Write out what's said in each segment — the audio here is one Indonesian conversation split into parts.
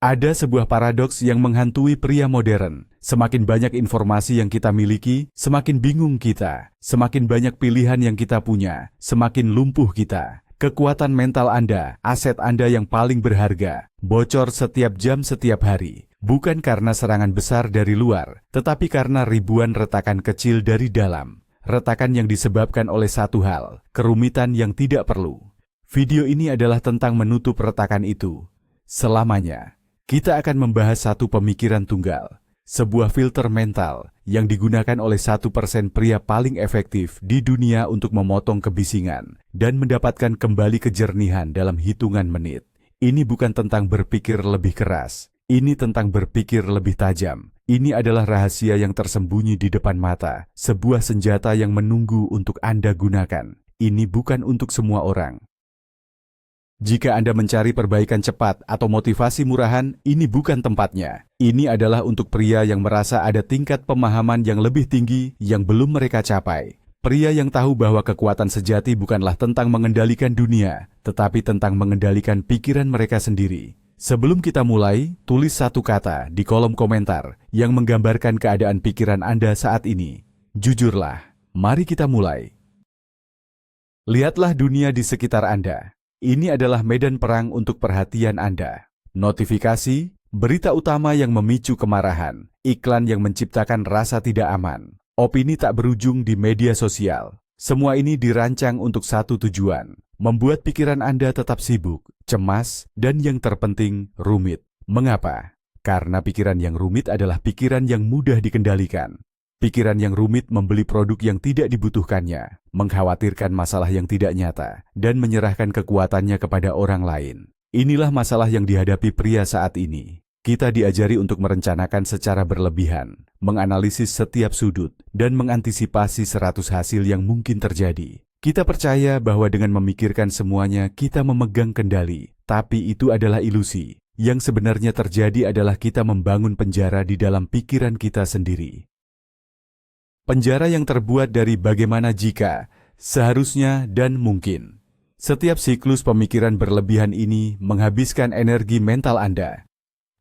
Ada sebuah paradoks yang menghantui pria modern. Semakin banyak informasi yang kita miliki, semakin bingung kita. Semakin banyak pilihan yang kita punya, semakin lumpuh kita. Kekuatan mental Anda, aset Anda yang paling berharga, bocor setiap jam setiap hari. Bukan karena serangan besar dari luar, tetapi karena ribuan retakan kecil dari dalam. Retakan yang disebabkan oleh satu hal, kerumitan yang tidak perlu. Video ini adalah tentang menutup retakan itu. Selamanya, kita akan membahas satu pemikiran tunggal, sebuah filter mental yang digunakan oleh 1% pria paling efektif di dunia untuk memotong kebisingan dan mendapatkan kembali kejernihan dalam hitungan menit. Ini bukan tentang berpikir lebih keras, ini tentang berpikir lebih tajam. Ini adalah rahasia yang tersembunyi di depan mata, sebuah senjata yang menunggu untuk Anda gunakan. Ini bukan untuk semua orang. Jika Anda mencari perbaikan cepat atau motivasi murahan, ini bukan tempatnya. Ini adalah untuk pria yang merasa ada tingkat pemahaman yang lebih tinggi yang belum mereka capai. Pria yang tahu bahwa kekuatan sejati bukanlah tentang mengendalikan dunia, tetapi tentang mengendalikan pikiran mereka sendiri. Sebelum kita mulai, tulis satu kata di kolom komentar yang menggambarkan keadaan pikiran Anda saat ini. Jujurlah, mari kita mulai. Lihatlah dunia di sekitar Anda. Ini adalah medan perang untuk perhatian Anda. Notifikasi, berita utama yang memicu kemarahan, iklan yang menciptakan rasa tidak aman, opini tak berujung di media sosial. Semua ini dirancang untuk satu tujuan, membuat pikiran Anda tetap sibuk, cemas, dan yang terpenting, rumit. Mengapa? Karena pikiran yang rumit adalah pikiran yang mudah dikendalikan. Pikiran yang rumit membeli produk yang tidak dibutuhkannya, mengkhawatirkan masalah yang tidak nyata, dan menyerahkan kekuatannya kepada orang lain. Inilah masalah yang dihadapi pria saat ini. Kita diajari untuk merencanakan secara berlebihan, menganalisis setiap sudut, dan mengantisipasi 100 hasil yang mungkin terjadi. Kita percaya bahwa dengan memikirkan semuanya, kita memegang kendali, tapi itu adalah ilusi. Yang sebenarnya terjadi adalah kita membangun penjara di dalam pikiran kita sendiri. Penjara yang terbuat dari bagaimana jika, seharusnya, dan mungkin. Setiap siklus pemikiran berlebihan ini menghabiskan energi mental Anda.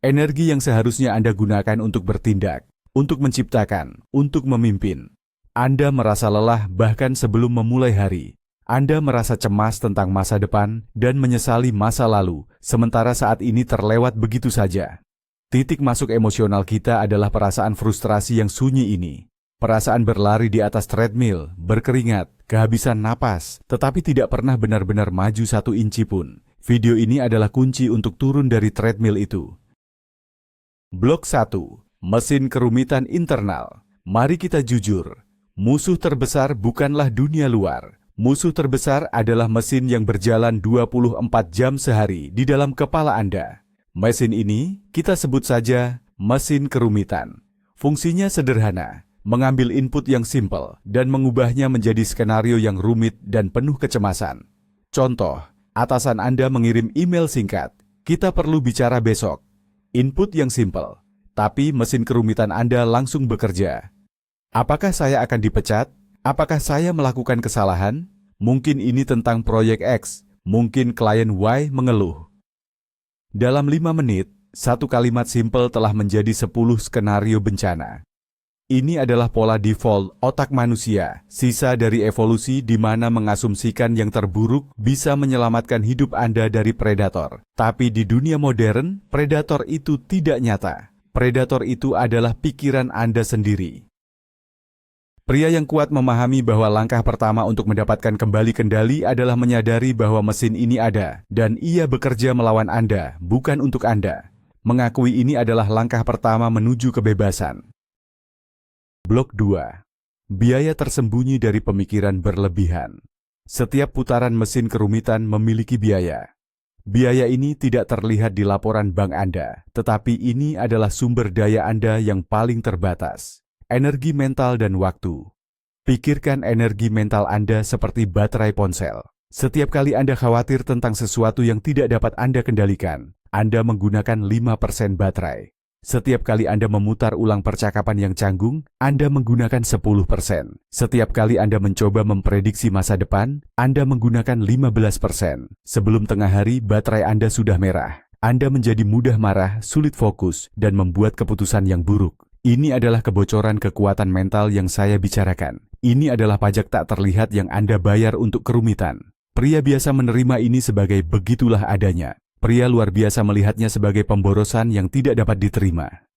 Energi yang seharusnya Anda gunakan untuk bertindak, untuk menciptakan, untuk memimpin. Anda merasa lelah bahkan sebelum memulai hari. Anda merasa cemas tentang masa depan dan menyesali masa lalu, sementara saat ini terlewat begitu saja. Titik masuk emosional kita adalah perasaan frustrasi yang sunyi ini. Perasaan berlari di atas treadmill, berkeringat, kehabisan napas, tetapi tidak pernah benar-benar maju 1 inci pun. Video ini adalah kunci untuk turun dari treadmill itu. Blok 1. Mesin kerumitan internal. Mari kita jujur. Musuh terbesar bukanlah dunia luar. Musuh terbesar adalah mesin yang berjalan 24 jam sehari di dalam kepala Anda. Mesin ini kita sebut saja mesin kerumitan. Fungsinya sederhana. Mengambil input yang simpel dan mengubahnya menjadi skenario yang rumit dan penuh kecemasan. Contoh, atasan Anda mengirim email singkat, "Kita perlu bicara besok." Input yang simpel, tapi mesin kerumitan Anda langsung bekerja. Apakah saya akan dipecat? Apakah saya melakukan kesalahan? Mungkin ini tentang proyek X, mungkin klien Y mengeluh. Dalam 5 menit, satu kalimat simpel telah menjadi 10 skenario bencana. Ini adalah pola default otak manusia, sisa dari evolusi di mana mengasumsikan yang terburuk bisa menyelamatkan hidup Anda dari predator. Tapi di dunia modern, predator itu tidak nyata. Predator itu adalah pikiran Anda sendiri. Pria yang kuat memahami bahwa langkah pertama untuk mendapatkan kembali kendali adalah menyadari bahwa mesin ini ada, dan ia bekerja melawan Anda, bukan untuk Anda. Mengakui ini adalah langkah pertama menuju kebebasan. Blok 2. Biaya tersembunyi dari pemikiran berlebihan. Setiap putaran mesin kerumitan memiliki biaya. Biaya ini tidak terlihat di laporan bank Anda, tetapi ini adalah sumber daya Anda yang paling terbatas. Energi mental dan waktu. Pikirkan energi mental Anda seperti baterai ponsel. Setiap kali Anda khawatir tentang sesuatu yang tidak dapat Anda kendalikan, Anda menggunakan 5% baterai. Setiap kali Anda memutar ulang percakapan yang canggung, Anda menggunakan 10%. Setiap kali Anda mencoba memprediksi masa depan, Anda menggunakan 15%. Sebelum tengah hari, baterai Anda sudah merah. Anda menjadi mudah marah, sulit fokus, dan membuat keputusan yang buruk. Ini adalah kebocoran kekuatan mental yang saya bicarakan. Ini adalah pajak tak terlihat yang Anda bayar untuk kerumitan. Pria biasa menerima ini sebagai begitulah adanya. Pria luar biasa melihatnya sebagai pemborosan yang tidak dapat diterima.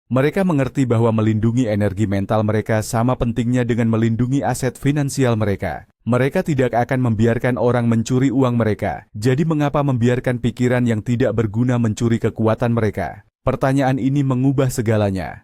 Mereka mengerti bahwa melindungi energi mental mereka sama pentingnya dengan melindungi aset finansial mereka. Mereka tidak akan membiarkan orang mencuri uang mereka. Jadi mengapa membiarkan pikiran yang tidak berguna mencuri kekuatan mereka? Pertanyaan ini mengubah segalanya.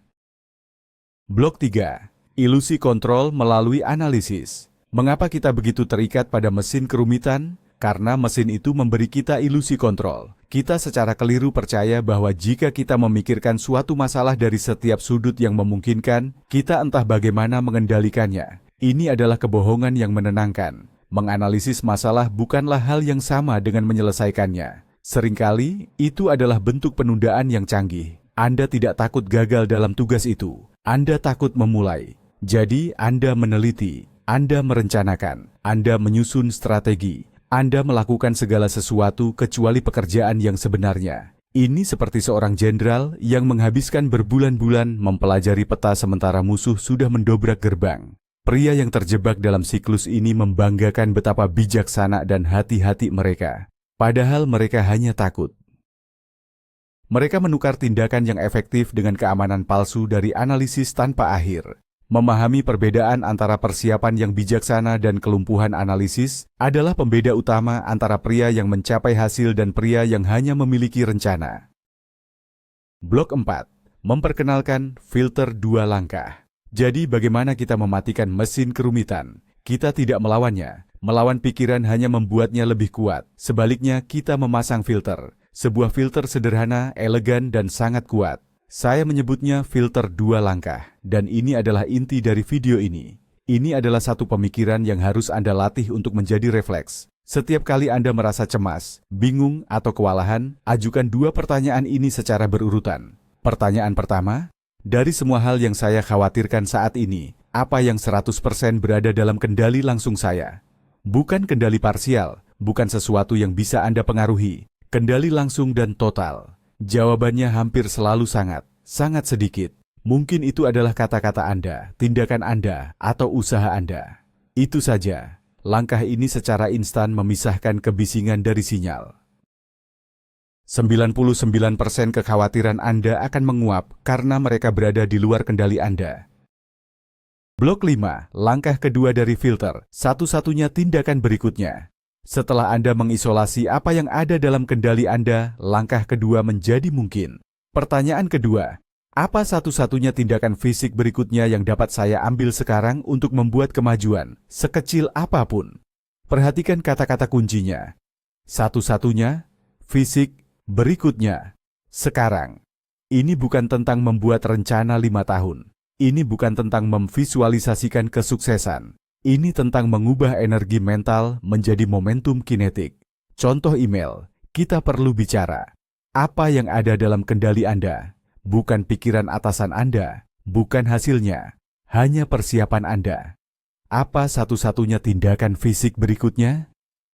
Blok 3. Ilusi kontrol melalui analisis. Mengapa kita begitu terikat pada mesin kerumitan? Karena mesin itu memberi kita ilusi kontrol. Kita secara keliru percaya bahwa jika kita memikirkan suatu masalah dari setiap sudut yang memungkinkan, kita entah bagaimana mengendalikannya. Ini adalah kebohongan yang menenangkan. Menganalisis masalah bukanlah hal yang sama dengan menyelesaikannya. Seringkali, itu adalah bentuk penundaan yang canggih. Anda tidak takut gagal dalam tugas itu. Anda takut memulai. Jadi, Anda meneliti, Anda merencanakan, Anda menyusun strategi. Anda melakukan segala sesuatu kecuali pekerjaan yang sebenarnya. Ini seperti seorang jenderal yang menghabiskan berbulan-bulan mempelajari peta sementara musuh sudah mendobrak gerbang. Pria yang terjebak dalam siklus ini membanggakan betapa bijaksana dan hati-hati mereka. Padahal mereka hanya takut. Mereka menukar tindakan yang efektif dengan keamanan palsu dari analisis tanpa akhir. Memahami perbedaan antara persiapan yang bijaksana dan kelumpuhan analisis adalah pembeda utama antara pria yang mencapai hasil dan pria yang hanya memiliki rencana. Blok 4. Memperkenalkan filter 2 langkah. Jadi bagaimana kita mematikan mesin kerumitan? Kita tidak melawannya. Melawan pikiran hanya membuatnya lebih kuat. Sebaliknya kita memasang filter. Sebuah filter sederhana, elegan, dan sangat kuat. Saya menyebutnya filter 2 langkah, dan ini adalah inti dari video ini. Ini adalah satu pemikiran yang harus Anda latih untuk menjadi refleks. Setiap kali Anda merasa cemas, bingung, atau kewalahan, ajukan 2 pertanyaan ini secara berurutan. Pertanyaan pertama, dari semua hal yang saya khawatirkan saat ini, apa yang 100% berada dalam kendali langsung saya? Bukan kendali parsial, bukan sesuatu yang bisa Anda pengaruhi, kendali langsung dan total. Jawabannya hampir selalu sangat sedikit. Mungkin itu adalah kata-kata Anda, tindakan Anda, atau usaha Anda. Itu saja. Langkah ini secara instan memisahkan kebisingan dari sinyal. 99% kekhawatiran Anda akan menguap karena mereka berada di luar kendali Anda. Blok 5. Langkah kedua dari filter. Satu-satunya tindakan berikutnya. Setelah Anda mengisolasi apa yang ada dalam kendali Anda, langkah kedua menjadi mungkin. Pertanyaan kedua, apa satu-satunya tindakan fisik berikutnya yang dapat saya ambil sekarang untuk membuat kemajuan, sekecil apapun? Perhatikan kata-kata kuncinya. Satu-satunya, fisik, berikutnya, sekarang. Ini bukan tentang membuat rencana 5 tahun. Ini bukan tentang memvisualisasikan kesuksesan. Ini tentang mengubah energi mental menjadi momentum kinetik. Contoh email, kita perlu bicara. Apa yang ada dalam kendali Anda? Bukan pikiran atasan Anda, bukan hasilnya, hanya persiapan Anda. Apa satu-satunya tindakan fisik berikutnya?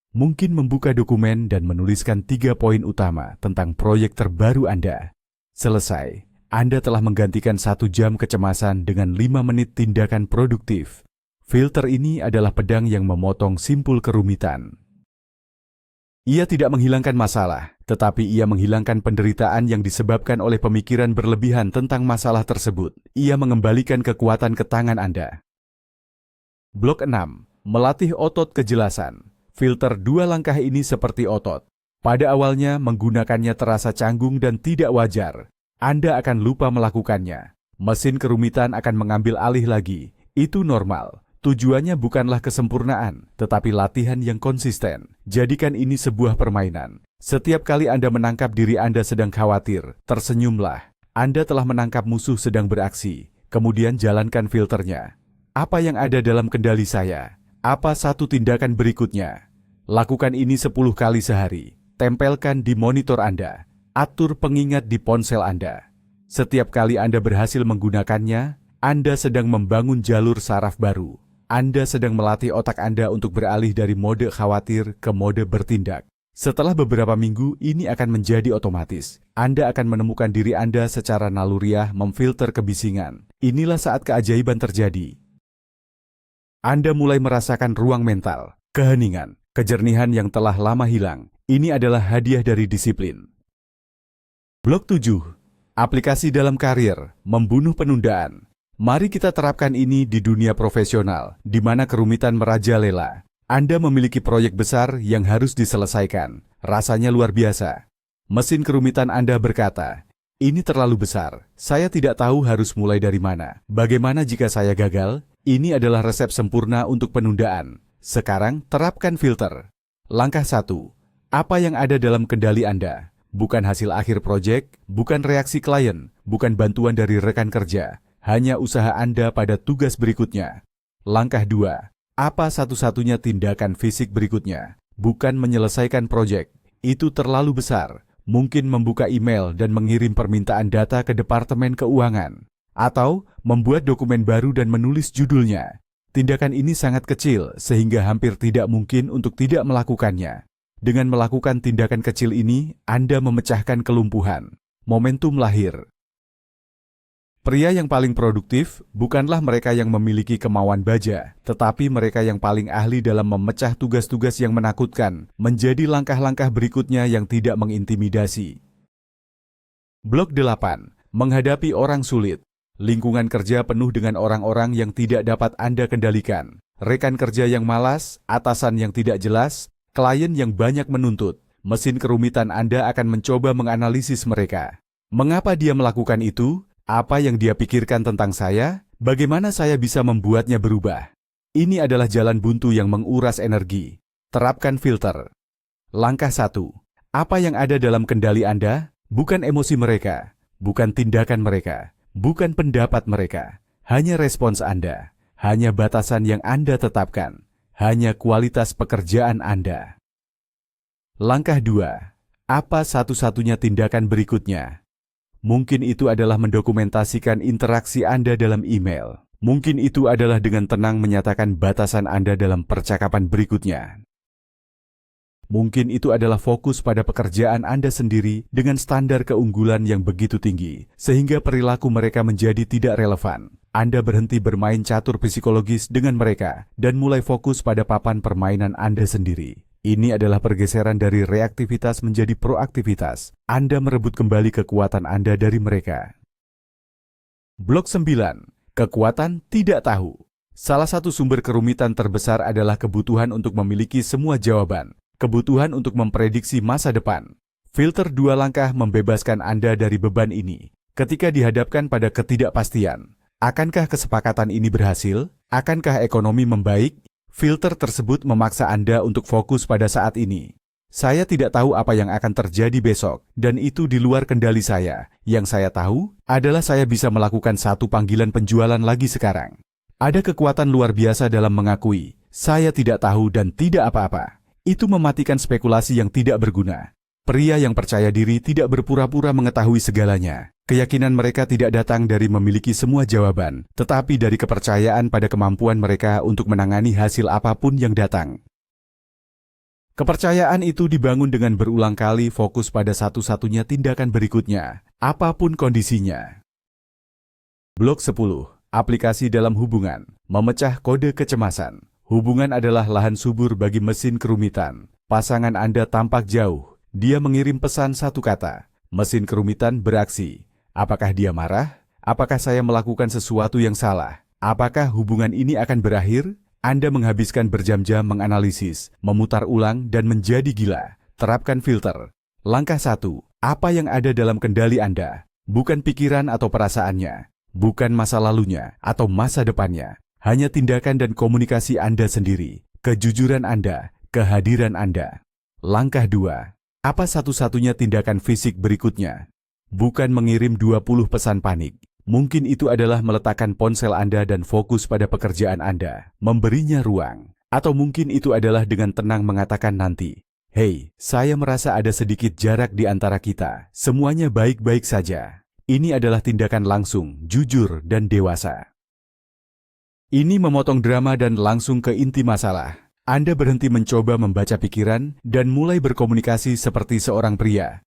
Mungkin membuka dokumen dan menuliskan 3 poin utama tentang proyek terbaru Anda. Selesai, Anda telah menggantikan 1 jam kecemasan dengan 5 menit tindakan produktif. Filter ini adalah pedang yang memotong simpul kerumitan. Ia tidak menghilangkan masalah, tetapi ia menghilangkan penderitaan yang disebabkan oleh pemikiran berlebihan tentang masalah tersebut. Ia mengembalikan kekuatan ke tangan Anda. Blok 6. Melatih otot kejelasan. Filter 2 langkah ini seperti otot. Pada awalnya menggunakannya terasa canggung dan tidak wajar. Anda akan lupa melakukannya. Mesin kerumitan akan mengambil alih lagi. Itu normal. Tujuannya bukanlah kesempurnaan, tetapi latihan yang konsisten. Jadikan ini sebuah permainan. Setiap kali Anda menangkap diri Anda sedang khawatir, tersenyumlah. Anda telah menangkap musuh sedang beraksi. Kemudian jalankan filternya. Apa yang ada dalam kendali saya? Apa satu tindakan berikutnya? Lakukan ini 10 kali sehari. Tempelkan di monitor Anda. Atur pengingat di ponsel Anda. Setiap kali Anda berhasil menggunakannya, Anda sedang membangun jalur saraf baru. Anda sedang melatih otak Anda untuk beralih dari mode khawatir ke mode bertindak. Setelah beberapa minggu, ini akan menjadi otomatis. Anda akan menemukan diri Anda secara naluriah memfilter kebisingan. Inilah saat keajaiban terjadi. Anda mulai merasakan ruang mental, keheningan, kejernihan yang telah lama hilang. Ini adalah hadiah dari disiplin. Blok 7. Aplikasi dalam karir, membunuh penundaan. Mari kita terapkan ini di dunia profesional, di mana kerumitan merajalela. Anda memiliki proyek besar yang harus diselesaikan. Rasanya luar biasa. Mesin kerumitan Anda berkata, "Ini terlalu besar. Saya tidak tahu harus mulai dari mana. Bagaimana jika saya gagal?" Ini adalah resep sempurna untuk penundaan. Sekarang, terapkan filter. Langkah 1. Apa yang ada dalam kendali Anda? Bukan hasil akhir proyek, bukan reaksi klien, bukan bantuan dari rekan kerja. Hanya usaha Anda pada tugas berikutnya. Langkah 2. Apa satu-satunya tindakan fisik berikutnya? Bukan menyelesaikan proyek. Itu terlalu besar. Mungkin membuka email dan mengirim permintaan data ke Departemen Keuangan. Atau membuat dokumen baru dan menulis judulnya. Tindakan ini sangat kecil sehingga hampir tidak mungkin untuk tidak melakukannya. Dengan melakukan tindakan kecil ini, Anda memecahkan kelumpuhan. Momentum lahir. Pria yang paling produktif bukanlah mereka yang memiliki kemauan baja, tetapi mereka yang paling ahli dalam memecah tugas-tugas yang menakutkan menjadi langkah-langkah berikutnya yang tidak mengintimidasi. Blok 8. Menghadapi orang sulit. Lingkungan kerja penuh dengan orang-orang yang tidak dapat Anda kendalikan. Rekan kerja yang malas, atasan yang tidak jelas, klien yang banyak menuntut. Mesin kerumitan Anda akan mencoba menganalisis mereka. Mengapa dia melakukan itu? Apa yang dia pikirkan tentang saya? Bagaimana saya bisa membuatnya berubah? Ini adalah jalan buntu yang menguras energi. Terapkan filter. Langkah 1. Apa yang ada dalam kendali Anda? Bukan emosi mereka, bukan tindakan mereka, bukan pendapat mereka. Hanya respons Anda, hanya batasan yang Anda tetapkan, hanya kualitas pekerjaan Anda. Langkah 2. Apa satu-satunya tindakan berikutnya? Mungkin itu adalah mendokumentasikan interaksi Anda dalam email. Mungkin itu adalah dengan tenang menyatakan batasan Anda dalam percakapan berikutnya. Mungkin itu adalah fokus pada pekerjaan Anda sendiri dengan standar keunggulan yang begitu tinggi, sehingga perilaku mereka menjadi tidak relevan. Anda berhenti bermain catur psikologis dengan mereka dan mulai fokus pada papan permainan Anda sendiri. Ini adalah pergeseran dari reaktivitas menjadi proaktivitas. Anda merebut kembali kekuatan Anda dari mereka. Blok 9. Kekuatan tidak tahu. Salah satu sumber kerumitan terbesar adalah kebutuhan untuk memiliki semua jawaban. Kebutuhan untuk memprediksi masa depan. Filter 2 langkah membebaskan Anda dari beban ini. Ketika dihadapkan pada ketidakpastian, akankah kesepakatan ini berhasil? Akankah ekonomi membaik? Filter tersebut memaksa Anda untuk fokus pada saat ini. Saya tidak tahu apa yang akan terjadi besok, dan itu di luar kendali saya. Yang saya tahu adalah saya bisa melakukan satu panggilan penjualan lagi sekarang. Ada kekuatan luar biasa dalam mengakui, saya tidak tahu dan tidak apa-apa. Itu mematikan spekulasi yang tidak berguna. Pria yang percaya diri tidak berpura-pura mengetahui segalanya. Keyakinan mereka tidak datang dari memiliki semua jawaban, tetapi dari kepercayaan pada kemampuan mereka untuk menangani hasil apapun yang datang. Kepercayaan itu dibangun dengan berulang kali fokus pada satu-satunya tindakan berikutnya, apapun kondisinya. Blok 10. Aplikasi dalam hubungan, memecah kode kecemasan. Hubungan adalah lahan subur bagi mesin kerumitan. Pasangan Anda tampak jauh. Dia mengirim pesan satu kata. Mesin kerumitan beraksi. Apakah dia marah? Apakah saya melakukan sesuatu yang salah? Apakah hubungan ini akan berakhir? Anda menghabiskan berjam-jam menganalisis, memutar ulang, dan menjadi gila. Terapkan filter. Langkah 1. Apa yang ada dalam kendali Anda? Bukan pikiran atau perasaannya. Bukan masa lalunya atau masa depannya. Hanya tindakan dan komunikasi Anda sendiri. Kejujuran Anda, kehadiran Anda. Langkah 2. Apa satu-satunya tindakan fisik berikutnya? Bukan mengirim 20 pesan panik. Mungkin itu adalah meletakkan ponsel Anda dan fokus pada pekerjaan Anda, memberinya ruang. Atau mungkin itu adalah dengan tenang mengatakan nanti, "Hei, saya merasa ada sedikit jarak di antara kita. Semuanya baik-baik saja." Ini adalah tindakan langsung, jujur, dan dewasa. Ini memotong drama dan langsung ke inti masalah. Anda berhenti mencoba membaca pikiran dan mulai berkomunikasi seperti seorang pria.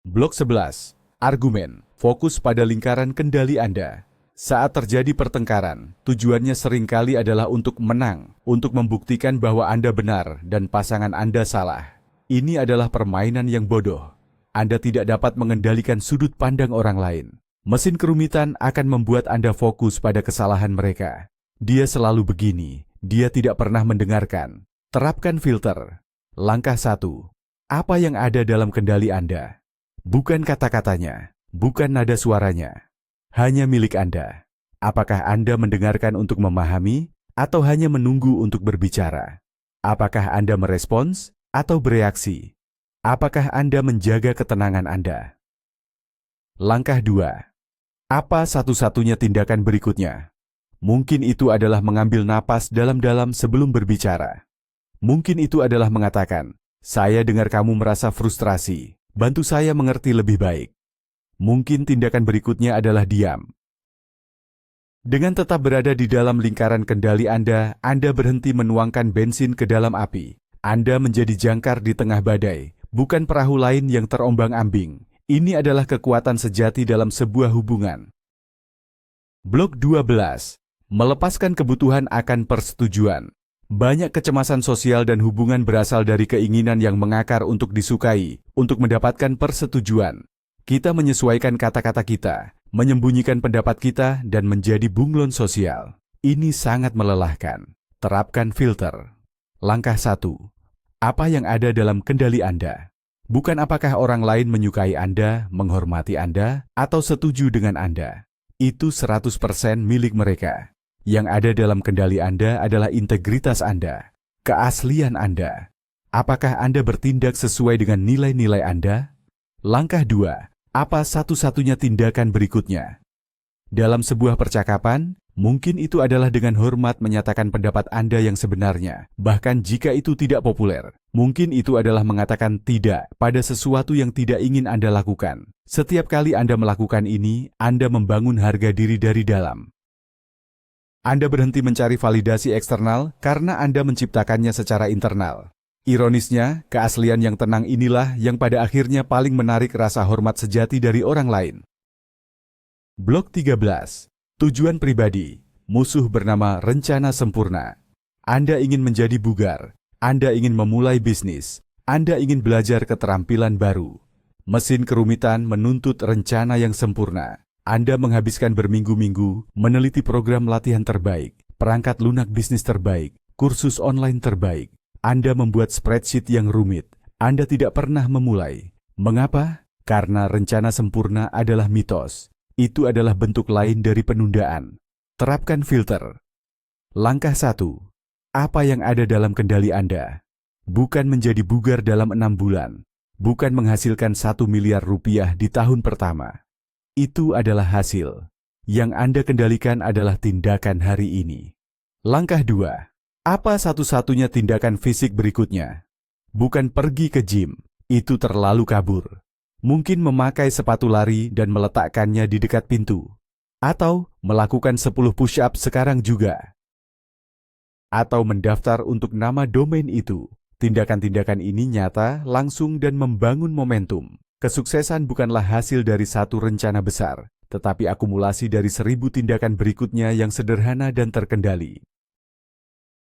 Blok 11. Argumen. Fokus pada lingkaran kendali Anda. Saat terjadi pertengkaran, tujuannya seringkali adalah untuk menang, untuk membuktikan bahwa Anda benar dan pasangan Anda salah. Ini adalah permainan yang bodoh. Anda tidak dapat mengendalikan sudut pandang orang lain. Mesin kerumitan akan membuat Anda fokus pada kesalahan mereka. Dia selalu begini, dia tidak pernah mendengarkan. Terapkan filter. Langkah 1. Apa yang ada dalam kendali Anda? Bukan kata-katanya, bukan nada suaranya. Hanya milik Anda. Apakah Anda mendengarkan untuk memahami, atau hanya menunggu untuk berbicara? Apakah Anda merespons, atau bereaksi? Apakah Anda menjaga ketenangan Anda? Langkah 2. Apa satu-satunya tindakan berikutnya? Mungkin itu adalah mengambil napas dalam-dalam sebelum berbicara. Mungkin itu adalah mengatakan, "Saya dengar kamu merasa frustrasi. Bantu saya mengerti lebih baik." Mungkin tindakan berikutnya adalah diam. Dengan tetap berada di dalam lingkaran kendali Anda berhenti menuangkan bensin ke dalam api. Anda menjadi jangkar di tengah badai, bukan perahu lain yang terombang-ambing. Ini adalah kekuatan sejati dalam sebuah hubungan. Blok 12. Melepaskan kebutuhan akan persetujuan. Banyak kecemasan sosial dan hubungan berasal dari keinginan yang mengakar untuk disukai, untuk mendapatkan persetujuan. Kita menyesuaikan kata-kata kita, menyembunyikan pendapat kita, dan menjadi bunglon sosial. Ini sangat melelahkan. Terapkan filter. Langkah 1. Apa yang ada dalam kendali Anda? Bukan apakah orang lain menyukai Anda, menghormati Anda, atau setuju dengan Anda. Itu 100% milik mereka. Yang ada dalam kendali Anda adalah integritas Anda, keaslian Anda. Apakah Anda bertindak sesuai dengan nilai-nilai Anda? Langkah 2. Apa satu-satunya tindakan berikutnya? Dalam sebuah percakapan, mungkin itu adalah dengan hormat menyatakan pendapat Anda yang sebenarnya, bahkan jika itu tidak populer. Mungkin itu adalah mengatakan tidak pada sesuatu yang tidak ingin Anda lakukan. Setiap kali Anda melakukan ini, Anda membangun harga diri dari dalam. Anda berhenti mencari validasi eksternal karena Anda menciptakannya secara internal. Ironisnya, keaslian yang tenang inilah yang pada akhirnya paling menarik rasa hormat sejati dari orang lain. Blok 13. Tujuan pribadi. Musuh bernama rencana sempurna. Anda ingin menjadi bugar. Anda ingin memulai bisnis. Anda ingin belajar keterampilan baru. Mesin kerumitan menuntut rencana yang sempurna. Anda menghabiskan berminggu-minggu meneliti program latihan terbaik, perangkat lunak bisnis terbaik, kursus online terbaik. Anda membuat spreadsheet yang rumit. Anda tidak pernah memulai. Mengapa? Karena rencana sempurna adalah mitos. Itu adalah bentuk lain dari penundaan. Terapkan filter. Langkah 1. Apa yang ada dalam kendali Anda? Bukan menjadi bugar dalam 6 bulan. Bukan menghasilkan 1 miliar rupiah di tahun pertama. Itu adalah hasil. Yang Anda kendalikan adalah tindakan hari ini. Langkah 2. Apa satu-satunya tindakan fisik berikutnya? Bukan pergi ke gym, itu terlalu kabur. Mungkin memakai sepatu lari dan meletakkannya di dekat pintu. Atau melakukan 10 push-up sekarang juga. Atau mendaftar untuk nama domain itu. Tindakan-tindakan ini nyata, langsung dan membangun momentum. Kesuksesan bukanlah hasil dari satu rencana besar, tetapi akumulasi dari 1000 tindakan berikutnya yang sederhana dan terkendali.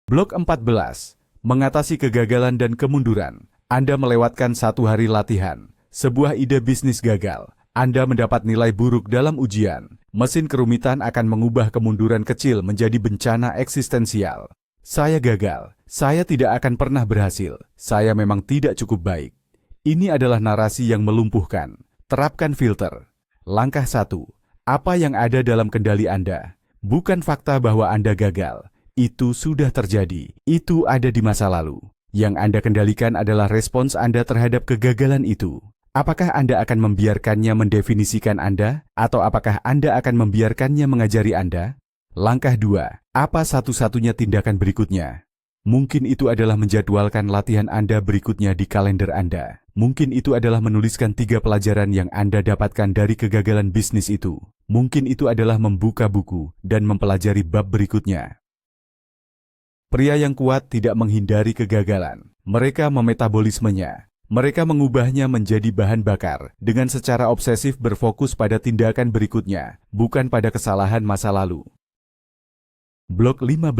Blok 14. Mengatasi kegagalan dan kemunduran. Anda melewatkan 1 hari latihan. Sebuah ide bisnis gagal. Anda mendapat nilai buruk dalam ujian. Mesin kerumitan akan mengubah kemunduran kecil menjadi bencana eksistensial. Saya gagal. Saya tidak akan pernah berhasil. Saya memang tidak cukup baik. Ini adalah narasi yang melumpuhkan. Terapkan filter. Langkah 1. Apa yang ada dalam kendali Anda? Bukan fakta bahwa Anda gagal. Itu sudah terjadi. Itu ada di masa lalu. Yang Anda kendalikan adalah respons Anda terhadap kegagalan itu. Apakah Anda akan membiarkannya mendefinisikan Anda? Atau apakah Anda akan membiarkannya mengajari Anda? Langkah 2. Apa satu-satunya tindakan berikutnya? Mungkin itu adalah menjadwalkan latihan Anda berikutnya di kalender Anda. Mungkin itu adalah menuliskan 3 pelajaran yang Anda dapatkan dari kegagalan bisnis itu. Mungkin itu adalah membuka buku dan mempelajari bab berikutnya. Pria yang kuat tidak menghindari kegagalan. Mereka memetabolismenya. Mereka mengubahnya menjadi bahan bakar dengan secara obsesif berfokus pada tindakan berikutnya, bukan pada kesalahan masa lalu. Blok 15.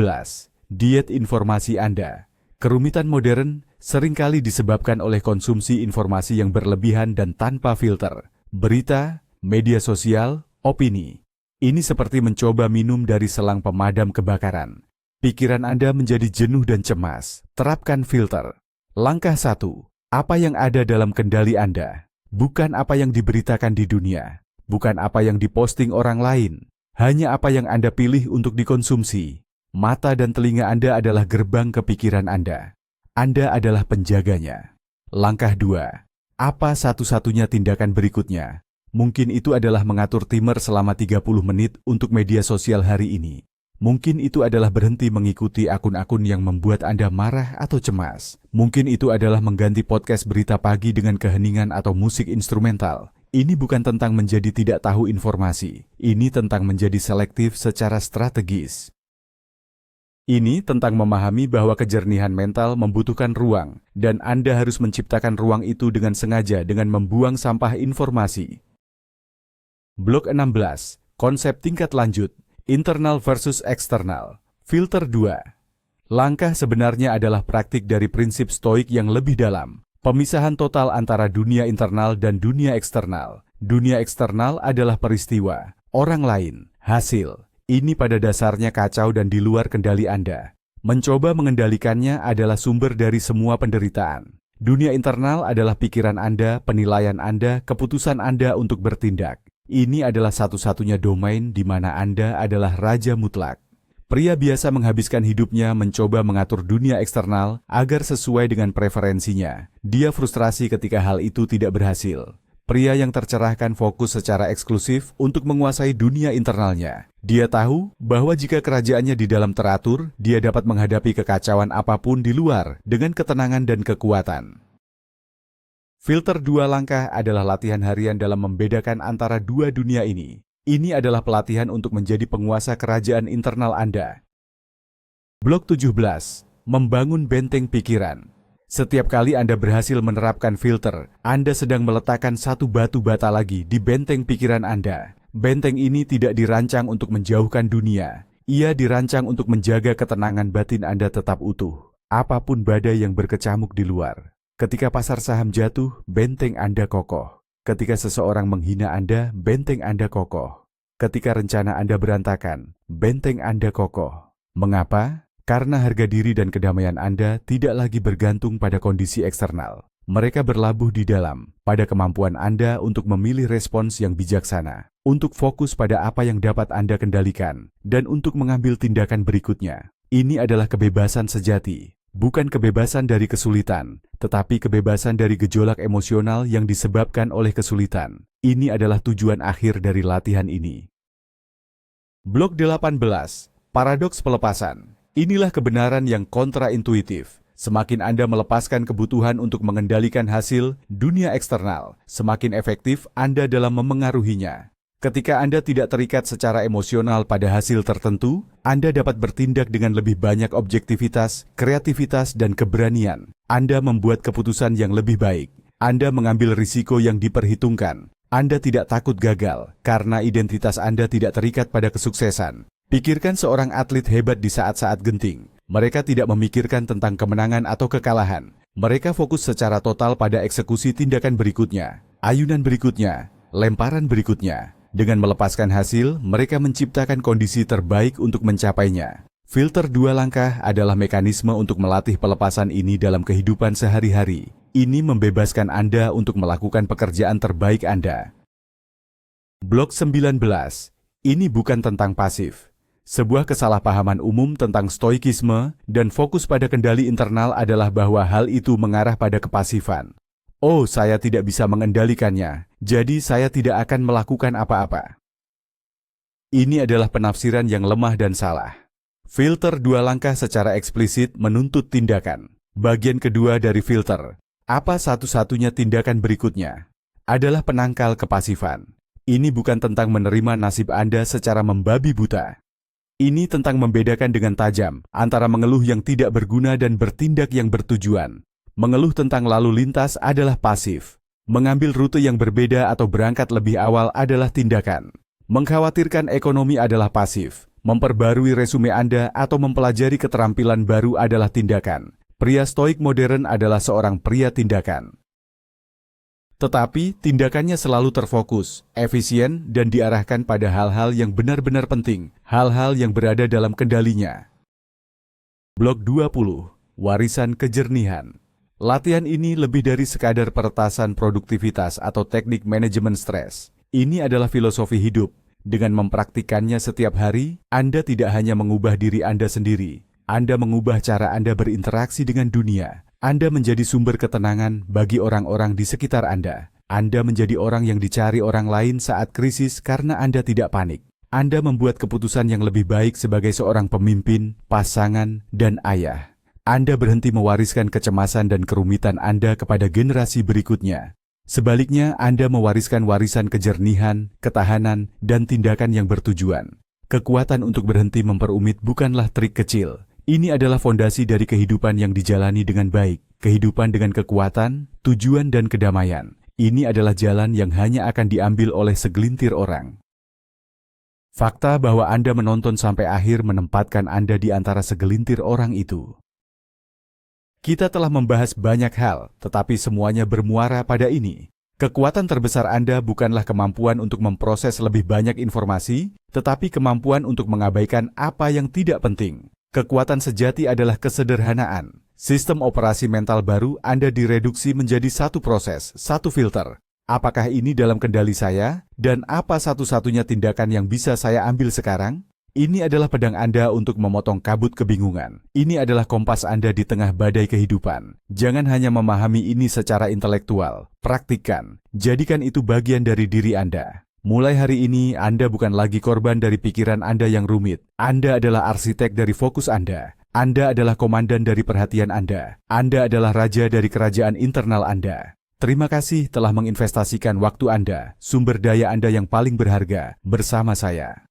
Diet informasi Anda. Kerumitan modern seringkali disebabkan oleh konsumsi informasi yang berlebihan dan tanpa filter. Berita, media sosial, opini. Ini seperti mencoba minum dari selang pemadam kebakaran. Pikiran Anda menjadi jenuh dan cemas. Terapkan filter. Langkah 1. Apa yang ada dalam kendali Anda. Bukan apa yang diberitakan di dunia. Bukan apa yang diposting orang lain. Hanya apa yang Anda pilih untuk dikonsumsi. Mata dan telinga Anda adalah gerbang kepikiran Anda. Anda adalah penjaganya. Langkah 2. Apa satu-satunya tindakan berikutnya? Mungkin itu adalah mengatur timer selama 30 menit untuk media sosial hari ini. Mungkin itu adalah berhenti mengikuti akun-akun yang membuat Anda marah atau cemas. Mungkin itu adalah mengganti podcast berita pagi dengan keheningan atau musik instrumental. Ini bukan tentang menjadi tidak tahu informasi. Ini tentang menjadi selektif secara strategis. Ini tentang memahami bahwa kejernihan mental membutuhkan ruang, dan Anda harus menciptakan ruang itu dengan sengaja dengan membuang sampah informasi. Blok 16. Konsep tingkat lanjut. Internal versus eksternal. Filter 2. Langkah sebenarnya adalah praktik dari prinsip stoik yang lebih dalam. Pemisahan total antara dunia internal dan dunia eksternal. Dunia eksternal adalah peristiwa, orang lain, hasil. Ini pada dasarnya kacau dan di luar kendali Anda. Mencoba mengendalikannya adalah sumber dari semua penderitaan. Dunia internal adalah pikiran Anda, penilaian Anda, keputusan Anda untuk bertindak. Ini adalah satu-satunya domain di mana Anda adalah raja mutlak. Pria biasa menghabiskan hidupnya mencoba mengatur dunia eksternal agar sesuai dengan preferensinya. Dia frustrasi ketika hal itu tidak berhasil. Pria yang tercerahkan fokus secara eksklusif untuk menguasai dunia internalnya. Dia tahu bahwa jika kerajaannya di dalam teratur, dia dapat menghadapi kekacauan apapun di luar dengan ketenangan dan kekuatan. Filter 2 langkah adalah latihan harian dalam membedakan antara dua dunia ini. Ini adalah pelatihan untuk menjadi penguasa kerajaan internal Anda. Blok 17. Membangun benteng pikiran. Setiap kali Anda berhasil menerapkan filter, Anda sedang meletakkan satu batu bata lagi di benteng pikiran Anda. Benteng ini tidak dirancang untuk menjauhkan dunia. Ia dirancang untuk menjaga ketenangan batin Anda tetap utuh, apapun badai yang berkecamuk di luar. Ketika pasar saham jatuh, benteng Anda kokoh. Ketika seseorang menghina Anda, benteng Anda kokoh. Ketika rencana Anda berantakan, benteng Anda kokoh. Mengapa? Karena harga diri dan kedamaian Anda tidak lagi bergantung pada kondisi eksternal. Mereka berlabuh di dalam, pada kemampuan Anda untuk memilih respons yang bijaksana, untuk fokus pada apa yang dapat Anda kendalikan, dan untuk mengambil tindakan berikutnya. Ini adalah kebebasan sejati. Bukan kebebasan dari kesulitan, tetapi kebebasan dari gejolak emosional yang disebabkan oleh kesulitan. Ini adalah tujuan akhir dari latihan ini. Blok 18. Paradoks pelepasan. Inilah kebenaran yang kontraintuitif. Semakin Anda melepaskan kebutuhan untuk mengendalikan hasil dunia eksternal, semakin efektif Anda dalam memengaruhinya. Ketika Anda tidak terikat secara emosional pada hasil tertentu, Anda dapat bertindak dengan lebih banyak objektivitas, kreativitas, dan keberanian. Anda membuat keputusan yang lebih baik. Anda mengambil risiko yang diperhitungkan. Anda tidak takut gagal, karena identitas Anda tidak terikat pada kesuksesan. Pikirkan seorang atlet hebat di saat-saat genting. Mereka tidak memikirkan tentang kemenangan atau kekalahan. Mereka fokus secara total pada eksekusi tindakan berikutnya, ayunan berikutnya, lemparan berikutnya. Dengan melepaskan hasil, mereka menciptakan kondisi terbaik untuk mencapainya. Filter 2 langkah adalah mekanisme untuk melatih pelepasan ini dalam kehidupan sehari-hari. Ini membebaskan Anda untuk melakukan pekerjaan terbaik Anda. Blok 19. Ini bukan tentang pasif. Sebuah kesalahpahaman umum tentang stoikisme dan fokus pada kendali internal adalah bahwa hal itu mengarah pada kepasifan. Oh, saya tidak bisa mengendalikannya, jadi saya tidak akan melakukan apa-apa. Ini adalah penafsiran yang lemah dan salah. Filter 2 langkah secara eksplisit menuntut tindakan. Bagian kedua dari filter, apa satu-satunya tindakan berikutnya, adalah penangkal kepasifan. Ini bukan tentang menerima nasib Anda secara membabi buta. Ini tentang membedakan dengan tajam antara mengeluh yang tidak berguna dan bertindak yang bertujuan. Mengeluh tentang lalu lintas adalah pasif. Mengambil rute yang berbeda atau berangkat lebih awal adalah tindakan. Mengkhawatirkan ekonomi adalah pasif. Memperbarui resume Anda atau mempelajari keterampilan baru adalah tindakan. Pria stoik modern adalah seorang pria tindakan. Tetapi tindakannya selalu terfokus, efisien, dan diarahkan pada hal-hal yang benar-benar penting, hal-hal yang berada dalam kendalinya. Blok 20. Warisan kejernihan. Latihan ini lebih dari sekadar peretasan produktivitas atau teknik manajemen stres. Ini adalah filosofi hidup. Dengan mempraktikannya setiap hari, Anda tidak hanya mengubah diri Anda sendiri, Anda mengubah cara Anda berinteraksi dengan dunia. Anda menjadi sumber ketenangan bagi orang-orang di sekitar Anda. Anda menjadi orang yang dicari orang lain saat krisis karena Anda tidak panik. Anda membuat keputusan yang lebih baik sebagai seorang pemimpin, pasangan, dan ayah. Anda berhenti mewariskan kecemasan dan kerumitan Anda kepada generasi berikutnya. Sebaliknya, Anda mewariskan warisan kejernihan, ketahanan, dan tindakan yang bertujuan. Kekuatan untuk berhenti memperumit bukanlah trik kecil. Ini adalah fondasi dari kehidupan yang dijalani dengan baik, kehidupan dengan kekuatan, tujuan, dan kedamaian. Ini adalah jalan yang hanya akan diambil oleh segelintir orang. Fakta bahwa Anda menonton sampai akhir menempatkan Anda di antara segelintir orang itu. Kita telah membahas banyak hal, tetapi semuanya bermuara pada ini. Kekuatan terbesar Anda bukanlah kemampuan untuk memproses lebih banyak informasi, tetapi kemampuan untuk mengabaikan apa yang tidak penting. Kekuatan sejati adalah kesederhanaan. Sistem operasi mental baru Anda direduksi menjadi satu proses, satu filter. Apakah ini dalam kendali saya? Dan apa satu-satunya tindakan yang bisa saya ambil sekarang? Ini adalah pedang Anda untuk memotong kabut kebingungan. Ini adalah kompas Anda di tengah badai kehidupan. Jangan hanya memahami ini secara intelektual. Praktikkan. Jadikan itu bagian dari diri Anda. Mulai hari ini, Anda bukan lagi korban dari pikiran Anda yang rumit. Anda adalah arsitek dari fokus Anda. Anda adalah komandan dari perhatian Anda. Anda adalah raja dari kerajaan internal Anda. Terima kasih telah menginvestasikan waktu Anda, sumber daya Anda yang paling berharga, bersama saya.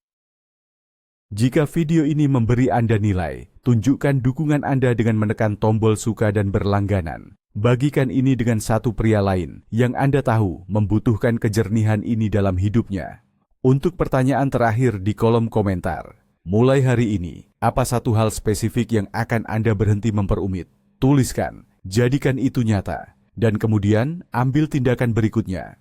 Jika video ini memberi Anda nilai, tunjukkan dukungan Anda dengan menekan tombol suka dan berlangganan. Bagikan ini dengan satu pria lain yang Anda tahu membutuhkan kejernihan ini dalam hidupnya. Untuk pertanyaan terakhir di kolom komentar, mulai hari ini, apa satu hal spesifik yang akan Anda berhenti memperumit? Tuliskan, jadikan itu nyata, dan kemudian ambil tindakan berikutnya.